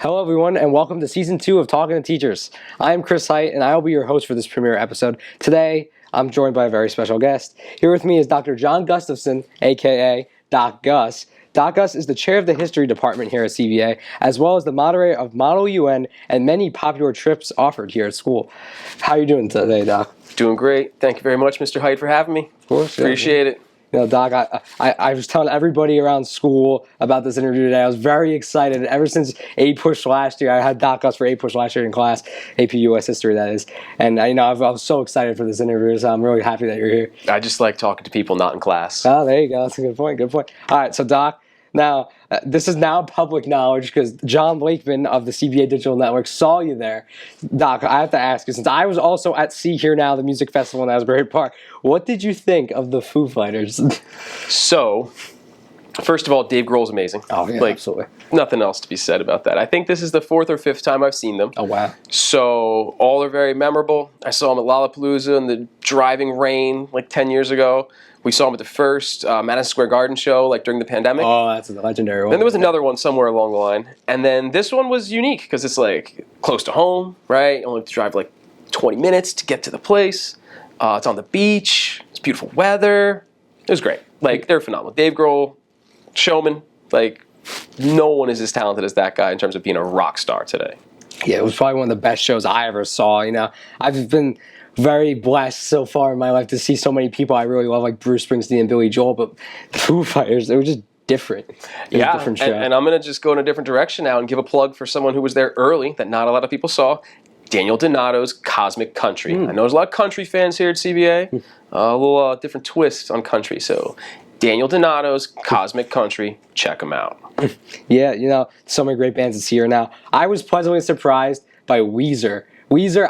Hello, everyone, and welcome to Season 2 of Talkin to Teachers. I am Chris Height, and I will be your host for this premiere episode. Today, I'm joined by a very special guest. Here with me is Dr. John Gustafson, a.k.a. Doc Gus. Doc Gus is the chair of the history department here at CVA, as well as the moderator of Model UN and many popular trips offered here at school. How are you doing today, Doc? Doing great. Thank you very much, Mr. Height, for having me. Of course. Appreciate it. You know, Doc, I was telling everybody around school about this interview today. I was very excited. Ever since A-Push last year, I had Doc Gus for A-Push last year in class, AP US History, that is. And, I was so excited for this interview, so I'm really happy that you're here. I just like talking to people not in class. Oh, there you go. That's a good point. Good point. All right, so, Doc, now, this is now public knowledge because John Blakeman of the CVA Digital Network saw you there. Doc, I have to ask you, since I was also at See Here Now, the music festival in Asbury Park, what did you think of the Foo Fighters? So, first of all, Dave Grohl's amazing. Oh, yeah, absolutely. Nothing else to be said about that. I think this is the fourth or fifth time I've seen them. Oh, wow. So, all are very memorable. I saw them at Lollapalooza in the driving rain like 10 years ago. We saw them at the first Madison Square Garden show, like during the pandemic. Oh, that's a legendary one. Then there was another one somewhere along the line. And then this one was unique because it's like close to home, right? You only have to drive like 20 minutes to get to the place. It's on the beach. It's beautiful weather. It was great. Like, they're phenomenal. Dave Grohl, showman. Like, no one is as talented as that guy in terms of being a rock star today. Yeah, it was probably one of the best shows I ever saw. You know, I've been very blessed so far in my life to see so many people I really love, like Bruce Springsteen and Billy Joel, but the Foo Fighters, they were just different. It was a different show. And I'm going to just go in a different direction now and give a plug for someone who was there early that not a lot of people saw, Daniel Donato's Cosmic Country. I know there's a lot of country fans here at CVA, a little different twist on country, so Daniel Donato's Cosmic Country, check them out. Yeah, you know, so many great bands that's here now. I was pleasantly surprised by Weezer. Weezer,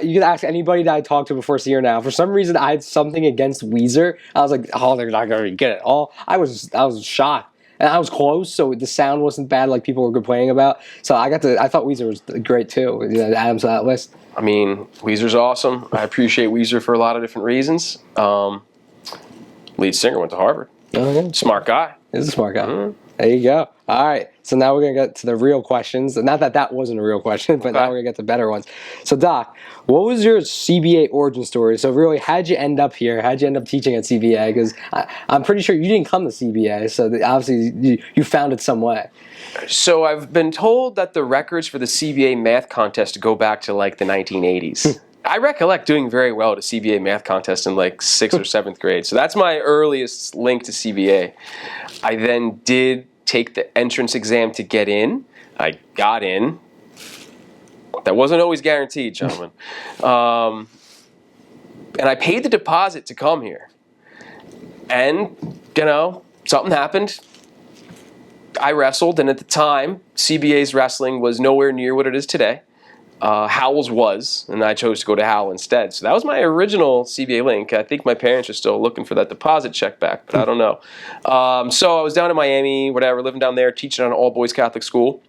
you can ask anybody that I talked to before See Here Now. For some reason, I had something against Weezer. I was like, oh, they're not going to get it all. I was shocked. And I was close, so the sound wasn't bad like people were complaining about. So I thought Weezer was great too, you know, to add them to that list. I mean, Weezer's awesome. I appreciate Weezer for a lot of different reasons. Lead singer went to Harvard. Oh, yeah. Smart guy. He's a smart guy. There you go. All right. So now we're going to get to the real questions. Not that that wasn't a real question, but now we're going to get to better ones. So, Doc, what was your CBA origin story? So, really, how'd you end up here? How'd you end up teaching at CBA? Because I'm pretty sure you didn't come to CBA, so obviously you found it some way. So, I've been told that the records for the CBA math contest go back to like the 1980s. I recollect doing very well at a CBA math contest in like 6th or 7th grade. So that's my earliest link to CBA. I then did take the entrance exam to get in. I got in. That wasn't always guaranteed, gentlemen. And I paid the deposit to come here. And, you know, something happened. I wrestled, and at the time, CBA's wrestling was nowhere near what it is today. Howell's was, and I chose to go to Howell instead. So that was my original CBA link. I think my parents are still looking for that deposit check back, but I don't know. So I was down in Miami, whatever, living down there, teaching at an all-boys Catholic school.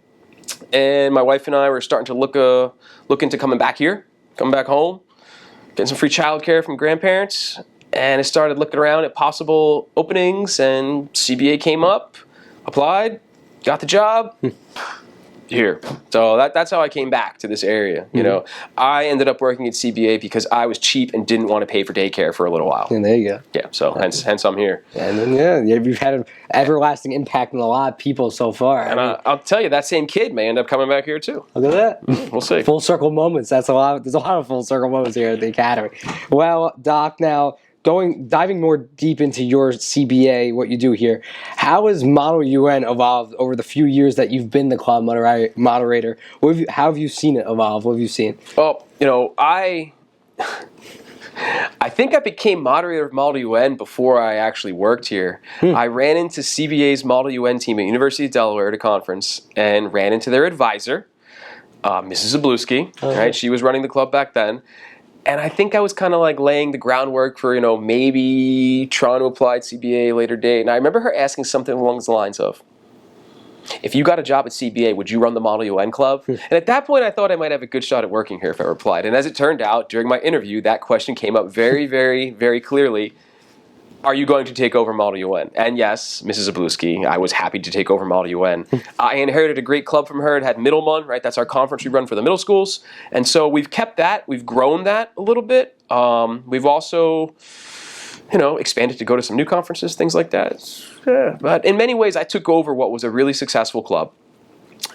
And my wife and I were starting to look into coming back here, coming back home, getting some free childcare from grandparents. And I started looking around at possible openings, and CBA came up, applied, got the job. Here. So that's how I came back to this area. You know, I ended up working at CBA because I was cheap and didn't want to pay for daycare for a little while. And there you go. Yeah, so hence I'm here. And then, you've had an everlasting impact on a lot of people so far. And I'll tell you, that same kid may end up coming back here too. Look at that. We'll see. Full circle moments. There's a lot of full circle moments here at the Academy. Well, Doc, now diving more deep into your CBA, what you do here, how has Model UN evolved over the few years that you've been the club moderator? How have you seen it evolve? What have you seen? Well, you know, I think I became moderator of Model UN before I actually worked here. I ran into CBA's Model UN team at University of Delaware at a conference and ran into their advisor, Mrs. Zabluski. Right? She was running the club back then. And I think I was kind of like laying the groundwork for, you know, maybe trying to apply at CBA later date. And I remember her asking something along the lines of, if you got a job at CBA, would you run the Model UN Club? And at that point, I thought I might have a good shot at working here if I replied. And as it turned out, during my interview, that question came up very, very, very clearly. are you going to take over Model UN? And yes, Mrs. Zabluski, I was happy to take over Model UN. I inherited a great club from her. It had Middleman, right? That's our conference we run for the middle schools. And so we've kept that. We've grown that a little bit. We've also, expanded to go to some new conferences, things like that. Yeah. But in many ways, I took over what was a really successful club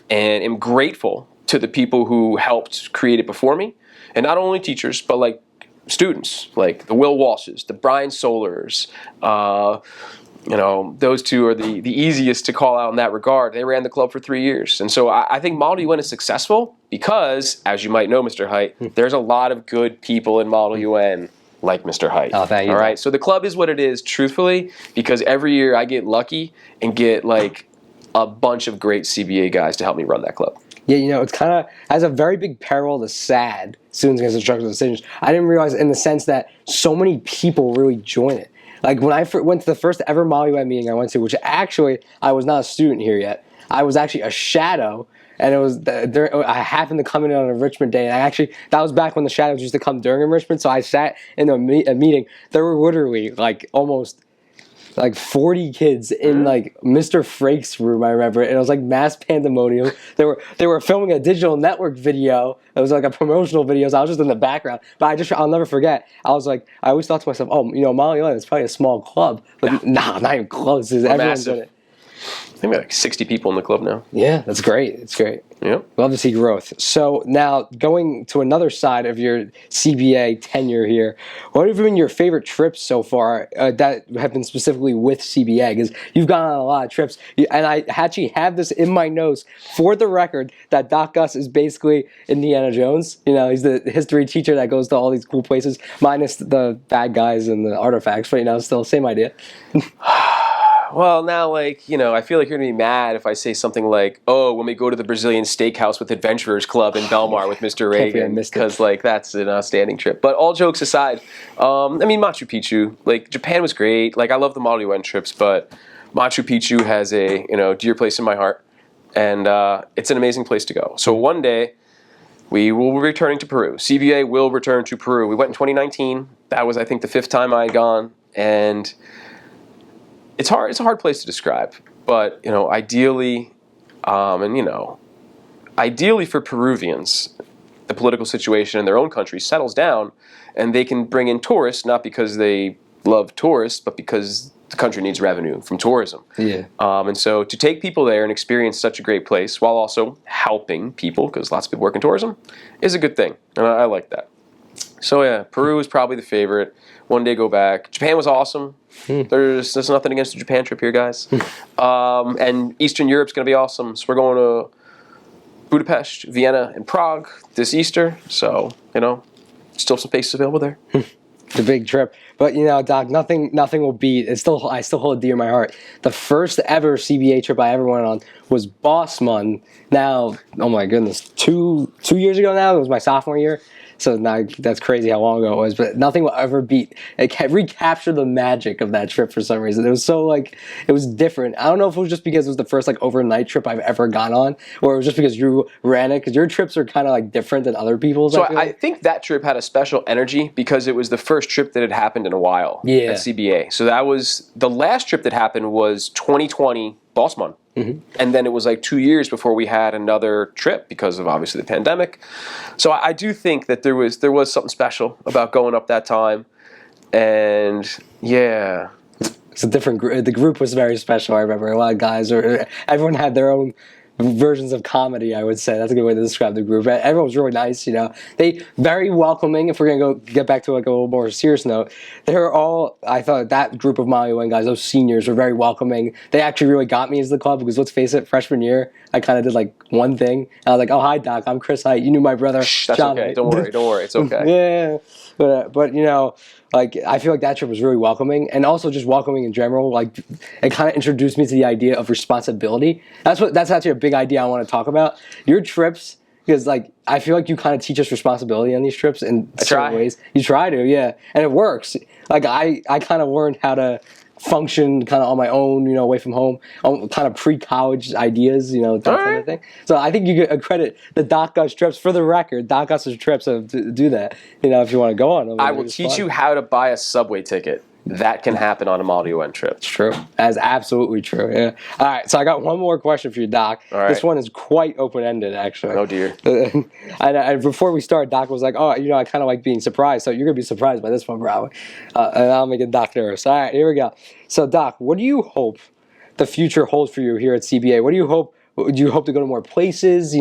and am grateful to the people who helped create it before me. And not only teachers, but like students, like the Will Walshes, the Brian Solers, those two are the easiest to call out in that regard. They ran the club for 3 years. And so I think Model UN is successful because, as you might know, Mr. Height, there's a lot of good people in Model UN like Mr. Height. Oh, thank you. All right, so the club is what it is, truthfully, because every year I get lucky and get like a bunch of great CBA guys to help me run that club. Yeah, it's kind of has a very big peril to sad students against instructional decisions. I didn't realize in the sense that so many people really join it. Like when I went to the first ever Model UN meeting I went to, which actually I was not a student here yet. I was actually a shadow, and it was I happened to come in on a enrichment day, and that was back when the shadows used to come during enrichment. So I sat in a meeting. There were literally like almost like 40 kids in like Mr. Frake's room, I remember, and it was like mass pandemonium. They were filming a digital network video. It was like a promotional video. So I was just in the background, but I'll never forget. I always thought to myself, Model UN is probably a small club, but nah, not even close. Everyone's in it. I think we have like 60 people in the club now. Yeah, that's great. It's great. Yeah. Love to see growth. So now going to another side of your CBA tenure here, what have been your favorite trips so far that have been specifically with CBA? Because you've gone on a lot of trips, and I actually have this in my notes for the record that Doc Gus is basically Indiana Jones. He's the history teacher that goes to all these cool places, minus the bad guys and the artifacts, but still same idea. Well, now, I feel like you're going to be mad if I say something like, when we go to the Brazilian steakhouse with Adventurers Club in Belmar with Mr. Reagan, because, that's an outstanding trip. But all jokes aside, Machu Picchu, Japan was great. I love the Model UN trips, but Machu Picchu has a, dear place in my heart, and it's an amazing place to go. So one day, we will be returning to Peru. CBA will return to Peru. We went in 2019. That was, I think, the 5th time I had gone, and it's hard. It's a hard place to describe, but ideally, ideally for Peruvians, the political situation in their own country settles down, and they can bring in tourists not because they love tourists, but because the country needs revenue from tourism. Yeah. And so to take people there and experience such a great place while also helping people, because lots of people work in tourism, is a good thing, and I like that. So yeah, Peru is probably the favorite. One day go back. Japan was awesome. There's nothing against the Japan trip here, guys. And Eastern Europe's going to be awesome. So we're going to Budapest, Vienna, and Prague this Easter. So, still some spaces available there. It's a big trip. But, Doc, nothing will beat. I still hold it dear in my heart. The first ever CBA trip I ever went on was Bossman. Now, oh my goodness, 2 years ago now. It was my sophomore year. So now that's crazy how long ago it was, but nothing will ever beat. It recapture the magic of that trip for some reason. It was so it was different. I don't know if it was just because it was the first overnight trip I've ever gone on, or it was just because you ran it. Because your trips are kind of different than other people's. So I think that trip had a special energy because it was the first trip that had happened in a while at CBA. So that was the last trip that happened was 2020 Bossman. Mm-hmm. And then it was 2 years before we had another trip because of obviously the pandemic. So I do think that there was something special about going up that time, and yeah, it's a different group. The group was very special. I remember a lot of guys, everyone had their own versions of comedy. I would say that's a good way to describe the group. Everyone was really nice. They very welcoming. If we're gonna get back to a little more serious note, they were all. I thought that group of Model UN guys, those seniors, were very welcoming. They actually really got me into the club because let's face it, freshman year I kind of did one thing. I was like, "Oh, hi Doc, I'm Chris Height. You knew my brother." Shh, that's John okay. Height. Don't worry. It's okay. Yeah, but I feel like that trip was really welcoming, and also just welcoming in general. It kind of introduced me to the idea of responsibility. That's actually a big idea I want to talk about. Your trips, because I feel like you kind of teach us responsibility on these trips in certain ways. You try to, yeah, and it works. I kind of learned how to function kind of on my own, away from home, kind of pre-college ideas, that kind of thing. So I think you could credit the Doc Gus trips. For the record, Doc Gus's trips to do that. If you want to go on them. I will teach you how to buy a subway ticket. that can happen on a Model UN trip. It's true. That's absolutely true. Yeah. All right. So I got one more question for you, Doc. All right. This one is quite open-ended, actually. Oh, dear. And before we start, Doc was like, "Oh, I kind of like being surprised." So you're gonna be surprised by this one, probably. And I'll make Doc nervous. All right. Here we go. So, Doc, what do you hope the future holds for you here at CBA? What do you hope? Do you hope to go to more places? Do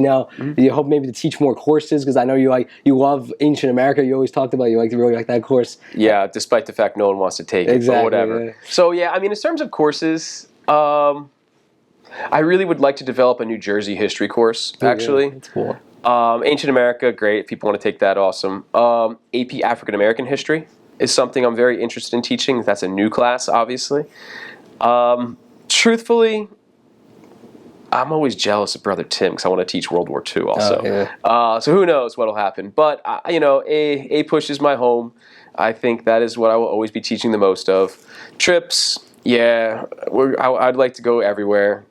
you hope maybe to teach more courses? Because I know you love Ancient America. You always talked about you really like that course. Yeah, despite the fact no one wants to take it, Exactly, but whatever. Yeah. So yeah, I mean, in terms of courses, I really would like to develop a New Jersey history course. Actually, That's cool. Ancient America, great. If people want to take that, awesome. AP African American history is something I'm very interested in teaching. That's a new class, obviously. Truthfully, I'm always jealous of Brother Tim because I want to teach World War II also. So who knows what'll happen? But A push is my home. I think that is what I will always be teaching the most of. Trips, yeah, I'd like to go everywhere.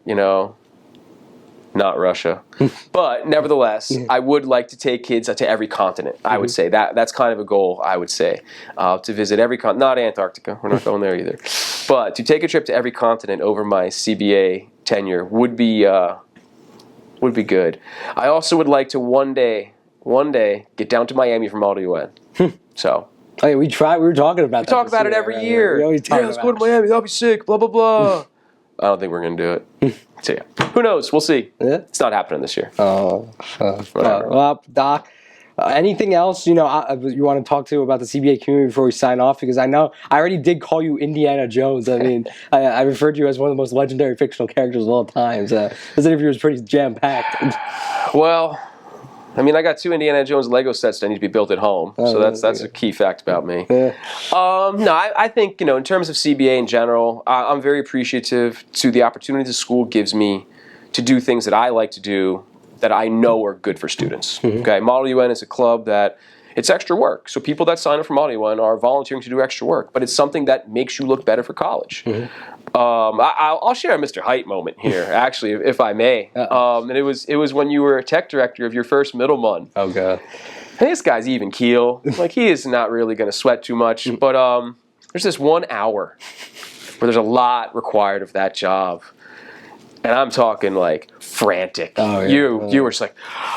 Not Russia, but nevertheless, I would like to take kids to every continent. I would say that's kind of a goal. I would say to visit every continent, not Antarctica. We're not going there either. But to take a trip to every continent over my CBA tenure would be good. I also would like to one day get down to Miami from Model UN. So. Oh, yeah, we were talking about that. We talk about it every year. We always talk let's go to Miami. That'll be sick. Blah blah blah. I don't think we're gonna do it. So yeah, who knows? We'll see. Yeah. It's not happening this year. Well, Doc, anything else you want to talk to about the CBA community before we sign off? Because I know I already did call you Indiana Jones. I mean, I referred to you as one of the most legendary fictional characters of all time. So this interview was pretty jam packed. Well, I mean, I got 2 Indiana Jones Lego sets that need to be built at home, so that's a key fact about me. Yeah. No, I think in terms of CBA in general, I'm very appreciative to the opportunity the school gives me to do things that I like to do that I know are good for students. Okay, Model UN is a club that it's extra work, so people that sign up for Model UN are volunteering to do extra work, but it's something that makes you look better for college. I'll share a Mr. Height moment here, actually, if I may. And it was when you were a tech director of your first Middleman. Oh god. And this guy's even keel. Like, he is not really going to sweat too much. But there's this 1 hour where there's a lot required of that job. And I'm talking like frantic. Oh, yeah. You were just like,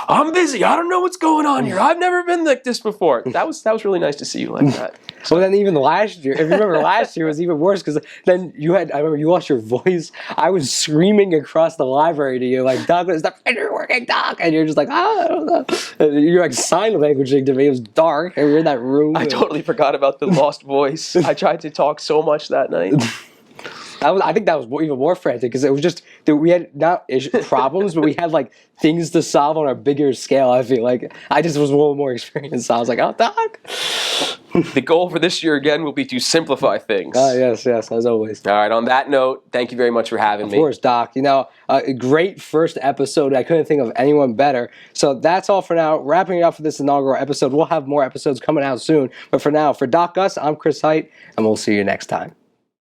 I'm busy. I don't know what's going on here. I've never been like this before. That was really nice to see you like that. Well, then even last year, if you remember, last year was even worse because then I remember you lost your voice. I was screaming across the library to you like, Doc, is the printer working, Doc? And you're just like, I don't know. And you're like sign languaging to me. It was dark and we were in that room. I totally forgot about the lost voice. I tried to talk so much that night. I think that was even more frantic because it was just that we had not problems, but we had like things to solve on a bigger scale. I feel like I just was a little more experienced. So I was like, "Oh, Doc." The goal for this year again will be to simplify things. Yes, as always. All right. On that note, thank you very much for having me. Of course, Doc. A great first episode. I couldn't think of anyone better. So that's all for now. Wrapping it up for this inaugural episode. We'll have more episodes coming out soon. But for now, for Doc Gus, I'm Chris Height, and we'll see you next time.